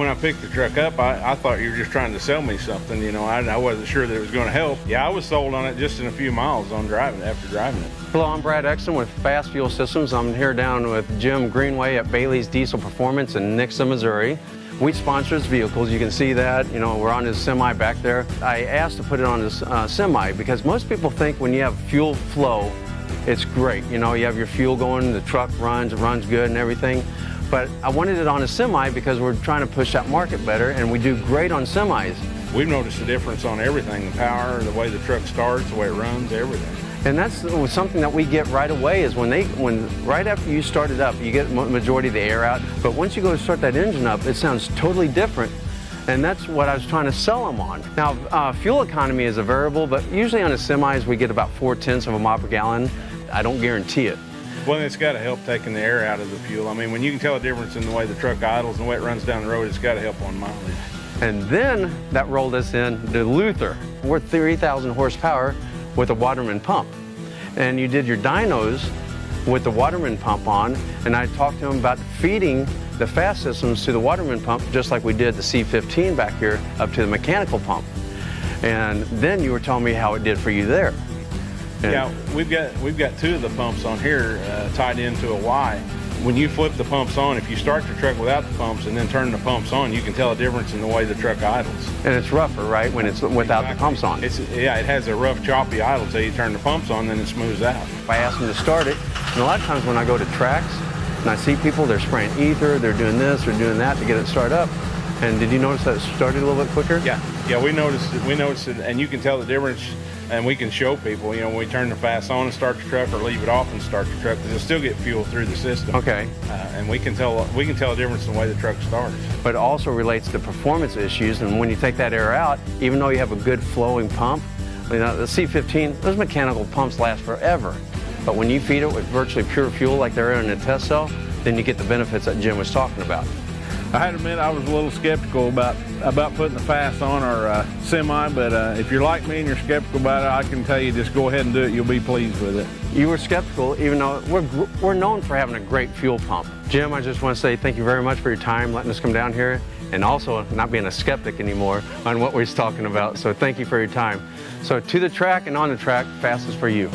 when I picked the truck up, I thought you were just trying to sell me something. You know, I wasn't sure that it was going to help. Yeah, I was sold on it just in a few miles after driving it. Hello, I'm Brad Exton with FASS Fuel Systems. I'm here down with Jim Greenway at Baillie Diesel Performance in Nixa, Missouri. We sponsor his vehicles. You can see that, you know, we're on his semi back there. I asked to put it on his semi because most people think when you have fuel flow, it's great. You know, you have your fuel going, the truck runs, it runs good and everything. But I wanted it on a semi because we're trying to push that market better, and we do great on semis. We've noticed a difference on everything, the power, the way the truck starts, the way it runs, everything. And that's something that we get right away is when right after you start it up, you get majority of the air out. But once you go to start that engine up, it sounds totally different. And that's what I was trying to sell them on. Now, fuel economy is a variable, but usually on the semis, we get about 4/10 of a mile per gallon. I don't guarantee it. Well, it's got to help taking the air out of the fuel. I mean, when you can tell a difference in the way the truck idles and the way it runs down the road, it's got to help on mileage. And then that rolled us in to Luther. We're 3,000 horsepower with a Waterman pump. And you did your dynos with the Waterman pump on, and I talked to him about feeding the FASS systems to the Waterman pump just like we did the C15 back here up to the mechanical pump. And then you were telling me how it did for you there. And yeah, we've got two of the pumps on here tied into a Y. When you flip the pumps on, if you start your truck without the pumps and then turn the pumps on, you can tell a difference in the way the truck idles. And it's rougher, right, when it's without the pumps on? Yeah, it has a rough, choppy idle till you turn the pumps on, then it smooths out. I asked them to start it, and a lot of times when I go to tracks and I see people, they're spraying ether, they're doing this, they're doing that to get it started up. And did you notice that it started a little bit quicker? Yeah, we noticed it, and you can tell the difference. And we can show people, you know, when we turn the FASS on and start the truck, or leave it off and start the truck, because it'll still get fuel through the system. Okay. And we can tell a difference in the way the truck starts. But it also relates to performance issues, and when you take that air out, even though you have a good flowing pump, you know, the C15, those mechanical pumps last forever. But when you feed it with virtually pure fuel like they're in a test cell, then you get the benefits that Jim was talking about. I had to admit I was a little skeptical about putting the FASS on our semi, but if you're like me and you're skeptical about it, I can tell you just go ahead and do it. You'll be pleased with it. You were skeptical, even though we're known for having a great fuel pump. Jim, I just want to say thank you very much for your time, letting us come down here, and also not being a skeptic anymore on what we're talking about. So thank you for your time. So to the track and on the track, FASS is for you.